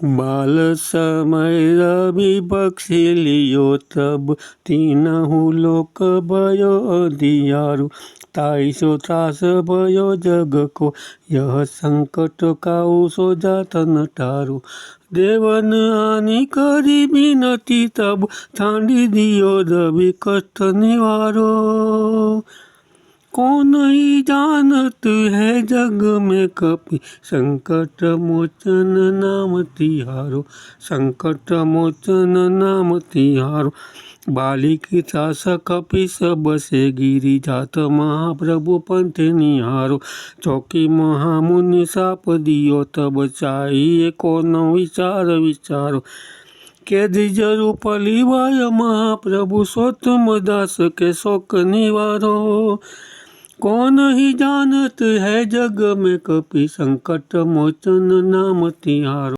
बाल समय रवि बख्शी लियो तब तीनहु लोक भयो अंधियारु। ताईसो त्रास भयो जग को यह संकट काऊ सो जातन टारू। देवन आनी करी बिनती तब छांडी दियो रवि कष्ट निवारो। कौन ही जानत है जग में कपि संकट मोचन नाम तिहारो। संकट मोचन नाम तिहारो। बालिक त्रास कपि सब से गिरी जात महाप्रभु पंथ निहारो। चौकी महामुनि साप दियो तब चाहिए कौन विचार विचारो। कैद जरु पलिवाय महाप्रभु सो तुम दास के शोक निवारो। कौन ही जानत है जग में कपि संकट मोचन नाम तिहारो।